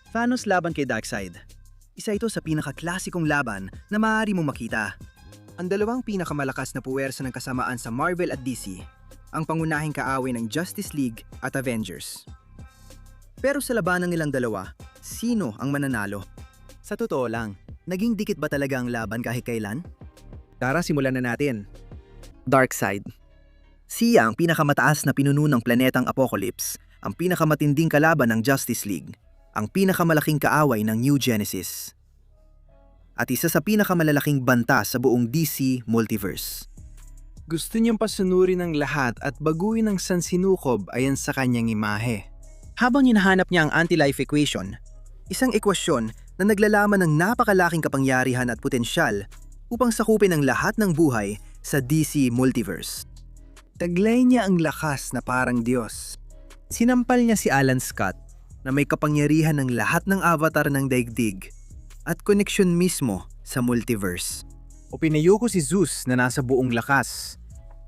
Thanos laban kay Darkseid. Isa ito sa pinaka-klasikong laban na maaari mong makita. Ang dalawang pinakamalakas na puwersa ng kasamaan sa Marvel at DC, ang pangunahing kaaway ng Justice League at Avengers. Pero sa labanang nilang dalawa, sino ang mananalo? Sa totoo lang, naging dikit ba talaga ang laban kahit kailan? Tara, simulan na natin. Darkseid. Siya ang pinakamataas na pinuno ng planetang Apocalypse, ang pinakamatinding kalaban ng Justice League, ang pinakamalaking kaaway ng New Genesis, at isa sa pinakamalalaking banta sa buong DC Multiverse. Gusto niyang pasunurin ng lahat at baguhin ang sansinukob ayon sa kanyang imahe. Habang hinahanap niya ang anti-life equation, isang ekwasyon na naglalaman ng napakalaking kapangyarihan at potensyal upang sakupin ang lahat ng buhay sa DC Multiverse. Taglay niya ang lakas na parang Diyos. Sinampal niya si Alan Scott na may kapangyarihan ng lahat ng avatar ng daigdig at koneksyon mismo sa multiverse. O pinayoko si Zeus na nasa buong lakas.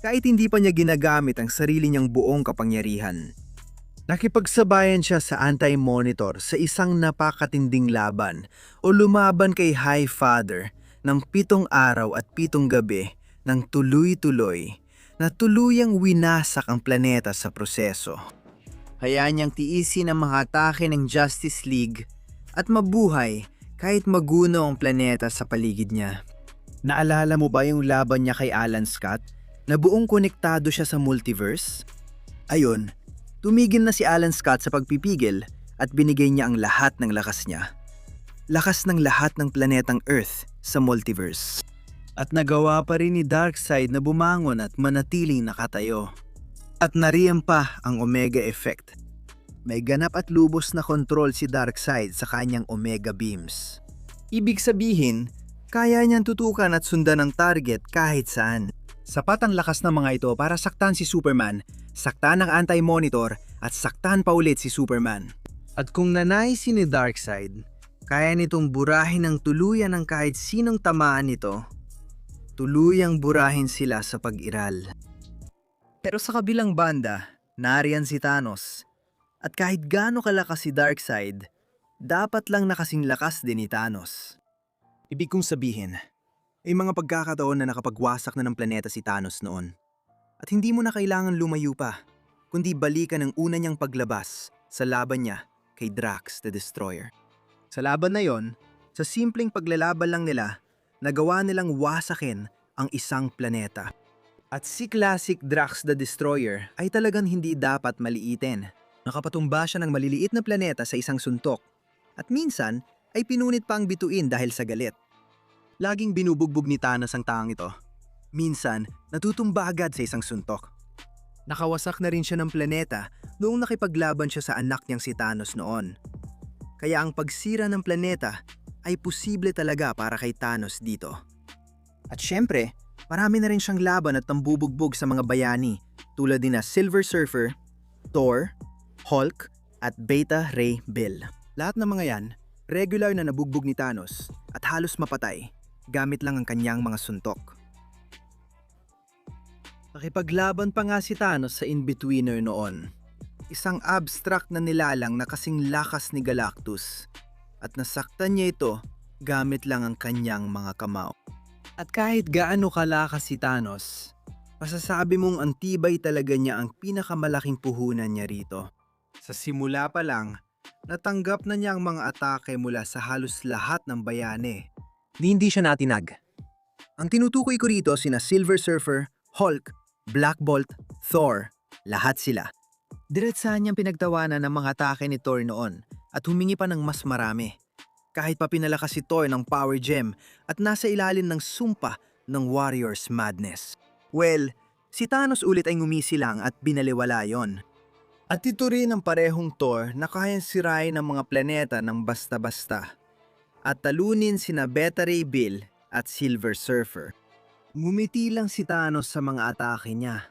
Kahit hindi pa niya ginagamit ang sarili niyang buong kapangyarihan. Nakipagsabayan siya sa Anti-Monitor sa isang napakatinding laban o lumaban kay High Father ng 7 araw at 7 gabi ng tuloy-tuloy na tuluyang winasak ang planeta sa proseso. Hayaan niyang tiisin ang mga atake ng Justice League at mabuhay kahit maguno ang planeta sa paligid niya. Naalala mo ba yung laban niya kay Alan Scott na buong konektado siya sa multiverse? Ayon, tumigil na si Alan Scott sa pagpipigil at binigay niya ang lahat ng lakas niya. Lakas ng lahat ng planetang Earth sa multiverse. At nagawa pa rin ni Darkseid na bumangon at manatiling nakatayo. At nariyan pa ang Omega Effect. May ganap at lubos na kontrol si Darkseid sa kanyang Omega Beams. Ibig sabihin, kaya niyang tutukan at sundan ang target kahit saan. Sapat ang lakas ng mga ito para saktan si Superman, saktan ang Anti-Monitor at saktan pa ulit si Superman. At kung nanaisin ni Darkseid, kaya nitong burahin ng tuluyan ng kahit sinong tamaan nito, tuluyang burahin sila sa pag-iral. Pero sa kabilang banda, nariyan si Thanos. At kahit gaano kalakas si Darkseid, dapat lang nakasing lakas din ni Thanos. Ibig kong sabihin, ay mga pagkakataon na nakapagwasak na ng planeta si Thanos noon. At hindi mo na kailangan lumayo pa, kundi balikan ang una niyang paglabas sa laban niya kay Drax the Destroyer. Sa laban na yon, sa simpleng paglalaban lang nila, nagawa nilang wasakin ang isang planeta. At si Classic Drax the Destroyer ay talagang hindi dapat maliitin. Nakapatumba siya ng maliliit na planeta sa isang suntok. At minsan ay pinunit pa ang bituin dahil sa galit. Laging binubugbog ni Thanos ang taang ito. Minsan, natutumba agad sa isang suntok. Nakawasak na rin siya ng planeta noong nakipaglaban siya sa anak niyang si Thanos noon. Kaya ang pagsira ng planeta ay posible talaga para kay Thanos dito. At syempre, marami na rin siyang laban at tambubugbog sa mga bayani tulad ni Silver Surfer, Thor, Hulk at Beta Ray Bill. Lahat ng mga yan, regular na nabugbog ni Thanos at halos mapatay gamit lang ang kanyang mga suntok. Nakipaglaban pa nga si Thanos sa In-Betweener noon. Isang abstract na nilalang na kasing lakas ni Galactus at nasaktan niya ito gamit lang ang kanyang mga kamao. At kahit gaano kalakas si Thanos, masasabi mong ang tibay talaga niya ang pinakamalaking puhunan niya rito. Sa simula pa lang, natanggap na niya ang mga atake mula sa halos lahat ng bayani. Hindi siya natinag. Ang tinutukoy ko rito sina Silver Surfer, Hulk, Black Bolt, Thor, lahat sila. Diretsahan niyang pinagtawanan ng mga atake ni Thor noon at humingi pa ng mas marami. Kahit pa pinalakas si Thor ng Power Gem at nasa ilalim ng sumpa ng Warrior's Madness. Well, si Thanos ulit ay ngumisi lang at binaliwala yon. At ito rin ang parehong Thor na kayang sirain ang mga planeta ng basta-basta at talunin sina Beta Ray Bill at Silver Surfer. Ngumiti lang si Thanos sa mga atake niya.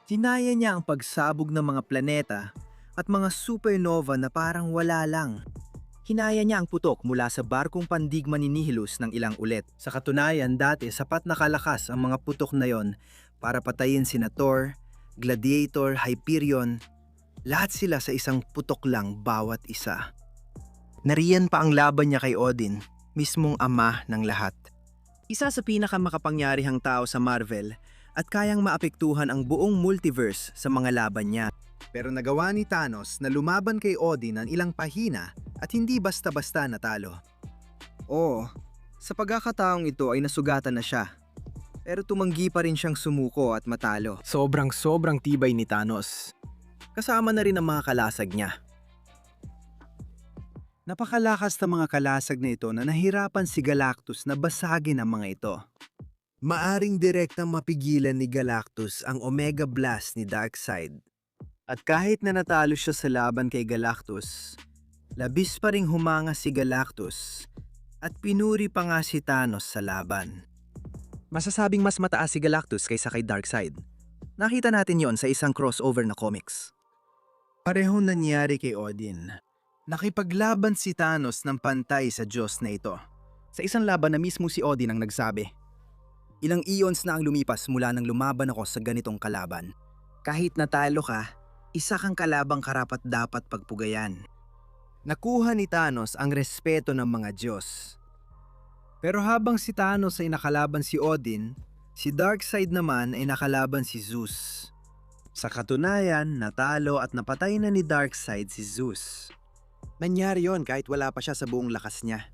Tinaya niya ang pagsabog ng mga planeta at mga supernova na parang wala lang. Hinaya niya ang putok mula sa barkong pandigma ni Nihilus ng ilang ulit. Sa katunayan, dati sapat na kalakas ang mga putok na yon para patayin sina Thor, Gladiator, Hyperion. Lahat sila sa isang putok lang bawat isa. Nariyan pa ang laban niya kay Odin, mismong ama ng lahat. Isa sa pinakamakapangyarihang tao sa Marvel at kayang maapektuhan ang buong multiverse sa mga laban niya. Pero nagawa ni Thanos na lumaban kay Odin ng ilang pahina at hindi basta-basta natalo. Oo, sa pagkakataong ito ay nasugatan na siya. Pero tumanggi pa rin siyang sumuko at matalo. Sobrang tibay ni Thanos. Kasama na rin ang mga kalasag niya. Napakalakas ng mga kalasag na ito na nahirapan si Galactus na basagin ang mga ito. Maaring direktang mapigilan ni Galactus ang Omega Blast ni Darkseid. At kahit na natalo siya sa laban kay Galactus, labis pa ring humanga si Galactus at pinuri pa nga si Thanos sa laban. Masasabing mas mataas si Galactus kaysa kay Darkseid. Nakita natin yon sa isang crossover na comics. Parehong nangyari kay Odin. Nakipaglaban si Thanos ng pantay sa Diyos na ito. Sa isang laban na mismo si Odin ang nagsabi, "Ilang eons na ang lumipas mula nang lumaban ako sa ganitong kalaban. Kahit natalo ka, isa kang kalabang karapat-dapat pagpugayan." Nakuha ni Thanos ang respeto ng mga Diyos. Pero habang si Thanos ay nakalaban si Odin, si Darkseid naman ay nakalaban si Zeus. Sa katunayan, natalo at napatay na ni Darkseid si Zeus. Nangyari yon kahit wala pa siya sa buong lakas niya.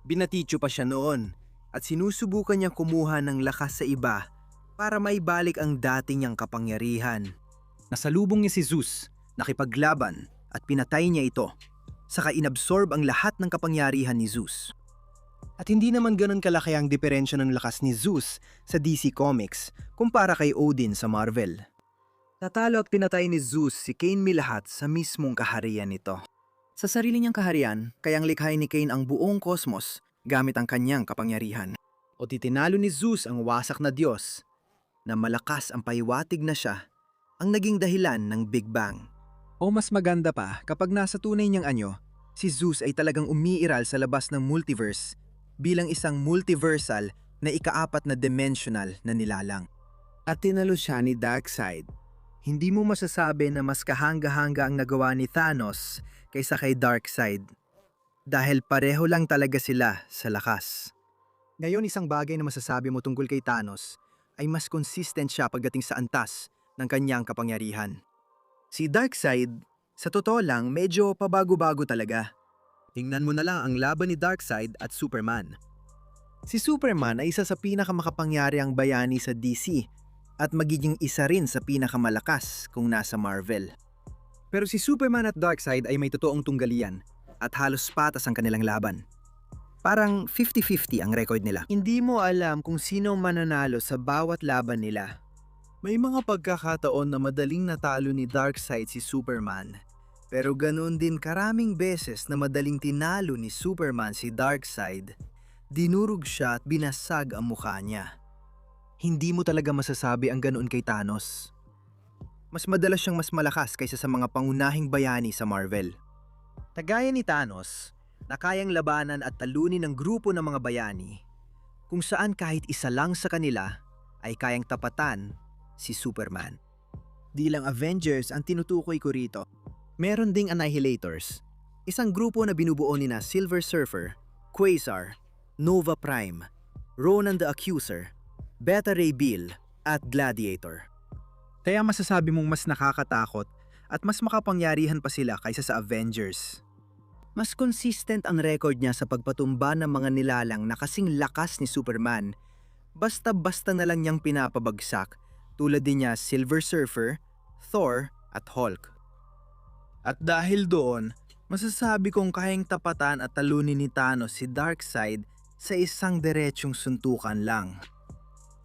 Binatityo pa siya noon at sinusubukan niya kumuha ng lakas sa iba para maibalik ang dati niyang kapangyarihan. Nasalubong niya si Zeus, nakipaglaban at pinatay niya ito. Saka inabsorb ang lahat ng kapangyarihan ni Zeus. At hindi naman ganun kalaki ang diferensya ng lakas ni Zeus sa DC Comics kumpara kay Odin sa Marvel. Natalo at pinatay ni Zeus si Cain Milahat sa mismong kaharian nito. Sa sarili niyang kaharian, kayang likhain ni Cain ang buong kosmos gamit ang kanyang kapangyarihan. O titinalo ni Zeus ang wasak na Diyos na malakas ang paiwatig na siya ang naging dahilan ng Big Bang. O mas maganda pa kapag nasa tunay niyang anyo, si Zeus ay talagang umiiral sa labas ng multiverse bilang isang multiversal na ikaapat na dimensional na nilalang. At tinalo siya ni Darkseid. Hindi mo masasabi na mas kahanga-hanga ang nagawa ni Thanos kaysa kay Darkseid. Dahil pareho lang talaga sila sa lakas. Ngayon isang bagay na masasabi mo tungkol kay Thanos ay mas consistent siya pagdating sa antas ng kanyang kapangyarihan. Si Darkseid, sa totoo lang medyo pabago-bago talaga. Tingnan mo na lang ang laban ni Darkseid at Superman. Si Superman ay isa sa pinakamakapangyarihang bayani sa DC at magiging isa rin sa pinakamalakas kung nasa Marvel. Pero si Superman at Darkseid ay may totoong tunggalian at halos patas ang kanilang laban. Parang 50-50 ang record nila. Hindi mo alam kung sino mananalo sa bawat laban nila. May mga pagkakataon na madaling natalo ni Darkseid si Superman. Pero ganoon din karaming beses na madaling tinalo ni Superman si Darkseid. Dinurog siya at binasag ang mukha niya. Hindi mo talaga masasabi ang ganoon kay Thanos. Mas madalas siyang mas malakas kaysa sa mga pangunahing bayani sa Marvel. Kagaya ni Thanos, na kayang labanan at talunin ng grupo ng mga bayani, kung saan kahit isa lang sa kanila ay kayang tapatan si Superman. Di lang Avengers ang tinutukoy ko rito. Meron ding Annihilators, isang grupo na binubuo ni na Silver Surfer, Quasar, Nova Prime, Ronan the Accuser, Beta Ray Bill at Gladiator. Kaya masasabi mong mas nakakatakot at mas makapangyarihan pa sila kaysa sa Avengers. Mas consistent ang record niya sa pagpatumba ng mga nilalang na kasing lakas ni Superman. Basta-basta na lang niyang pinapabagsak tulad din niya Silver Surfer, Thor at Hulk. At dahil doon, masasabi kong kayang tapatan at talunin ni Thanos si Darkseid sa isang diretsong suntukan lang.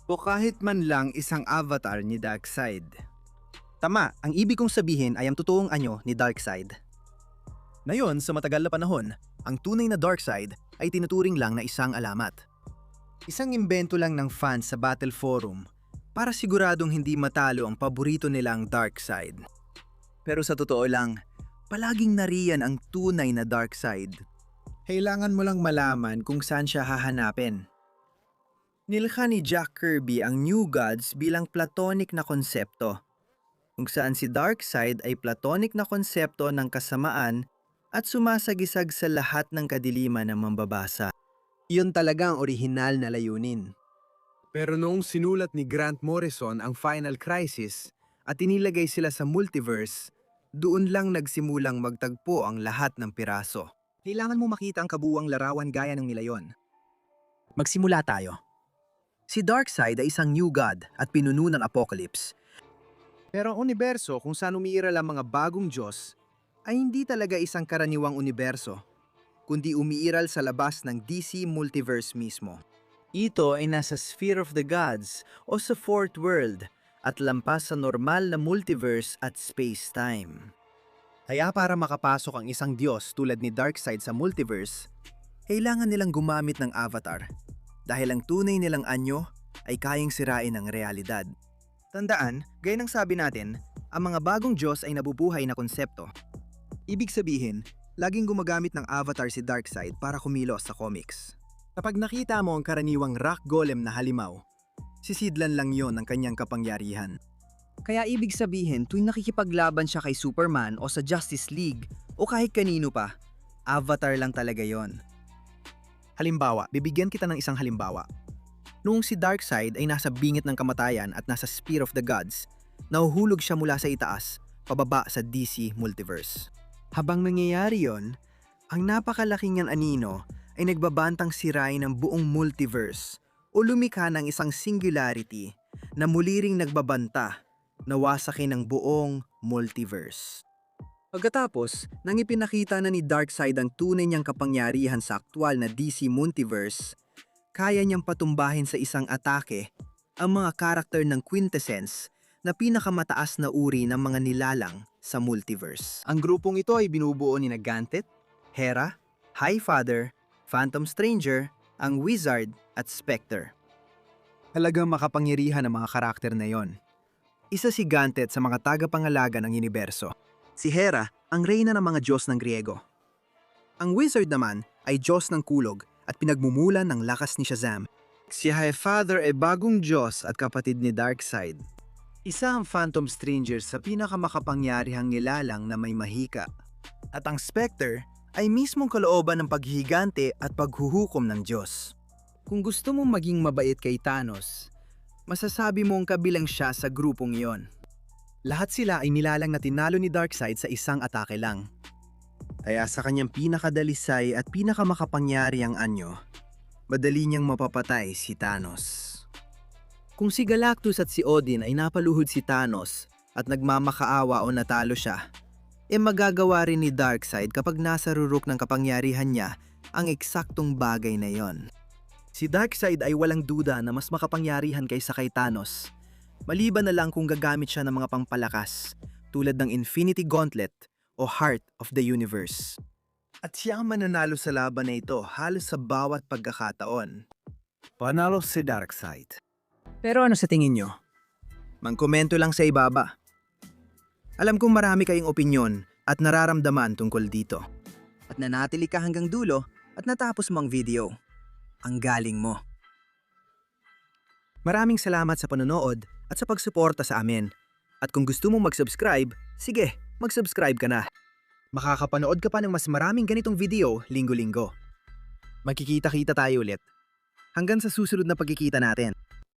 O kahit man lang isang avatar ni Darkseid. Tama, ang ibig kong sabihin ay ang totoong anyo ni Darkseid. Ngayon, sa matagal na panahon, ang tunay na Darkseid ay tinuturing lang na isang alamat. Isang imbento lang ng fans sa Battle Forum para siguradong hindi matalo ang paborito nilang Darkseid. Pero sa totoo lang, palaging nariyan ang tunay na Darkseid. Kailangan mo lang malaman kung saan siya hahanapin. Nilikha ni Jack Kirby ang New Gods bilang platonic na konsepto, kung saan si Darkseid ay platonic na konsepto ng kasamaan at sumasagisag sa lahat ng kadiliman ng mambabasa. Yun talaga ang orihinal na layunin. Pero noong sinulat ni Grant Morrison ang Final Crisis at inilagay sila sa multiverse, doon lang nagsimulang magtagpo ang lahat ng piraso. Kailangan mo makita ang kabuuang larawan gaya ng nilayon. Magsimula tayo. Si Darkseid ay isang new god at pinuno ng Apocalypse. Pero ang universo kung saan umiiral ang mga bagong Diyos ay hindi talaga isang karaniwang universo, kundi umiiral sa labas ng DC Multiverse mismo. Ito ay nasa Sphere of the Gods o sa Fourth World at lampas sa normal na multiverse at space-time. Kaya para makapasok ang isang Diyos tulad ni Darkseid sa multiverse, Kailangan nilang gumamit ng avatar dahil ang tunay nilang anyo ay kayang sirain ang realidad. tandaan, gaya ng sabi natin, ang mga bagong Diyos ay nabubuhay na konsepto. Ibig sabihin, laging gumagamit ng avatar si Darkseid para kumilos sa comics. Kapag nakita mo ang karaniwang rock golem na halimaw, sisidlan lang yon ng kanyang kapangyarihan. Kaya ibig sabihin, tuwing nakikipaglaban siya kay Superman o sa Justice League o kahit kanino pa, avatar lang talaga yon. Halimbawa, bibigyan kita ng isang halimbawa. Noong si Darkseid ay nasa bingit ng kamatayan at nasa Sphere of the Gods, nahuhulog siya mula sa itaas, pababa sa DC Multiverse. Habang nangyayari yon, ang napakalaking niyang anino ay nagbabantang sirain ng buong multiverse o lumikha ng isang singularity na muli ring nagbabanta na wasakin ng buong multiverse. Pagkatapos, nang ipinakita na ni Darkseid ang tunay niyang kapangyarihan sa aktwal na DC Multiverse, kaya niyang patumbahin sa isang atake ang mga karakter ng Quintessence na pinakamataas na uri ng mga nilalang sa multiverse. Ang grupong ito ay binubuo ni Ganthet, Hera, Highfather, Phantom Stranger, ang Wizard at Spectre. Talagang makapangyarihan ang mga karakter na yon. Isa si Ganthet sa mga tagapangalaga ng universo. Si Hera ang reyna ng mga Diyos ng Griego. Ang Wizard naman ay Diyos ng kulog at pinagmumulan ng lakas ni Shazam. Si Highfather ay bagong Diyos at kapatid ni Darkseid. Isa ang Phantom Stranger sa pinakamakapangyarihang nilalang na may mahika. At ang Spectre ay mismong kalooban ng paghihigante at paghuhukom ng Diyos. Kung gusto mong maging mabait kay Thanos, masasabi mong kabilang siya sa grupong iyon. Lahat sila ay nilalang na tinalo ni Darkseid sa isang atake lang. Kaya sa kanyang pinakadalisay at pinakamakapangyarihang anyo, madali niyang mapapatay si Thanos. Kung si Galactus at si Odin ay napaluhod si Thanos at nagmamakaawa o natalo siya, magagawa rin ni Darkseid kapag nasa rurok ng kapangyarihan niya ang eksaktong bagay na yon. Si Darkseid ay walang duda na mas makapangyarihan kaysa kay Thanos, maliban na lang kung gagamit siya ng mga pangpalakas tulad ng Infinity Gauntlet o Heart of the Universe. At siya ang mananalo sa laban na ito halos sa bawat pagkakataon. Panalo si Darkseid. Pero ano sa tingin nyo? Mangkomento lang sa ibaba. Alam kong marami kayong opinyon at nararamdaman tungkol dito. At nanatili ka hanggang dulo at natapos mo ang video. Ang galing mo. Maraming salamat sa panonood at sa pagsuporta sa amin. At kung gusto mong mag-subscribe, sige, mag-subscribe ka na. Makakapanood ka pa ng mas maraming ganitong video linggo-linggo. Magkikita-kita tayo ulit. Hanggang sa susunod na pagkikita natin.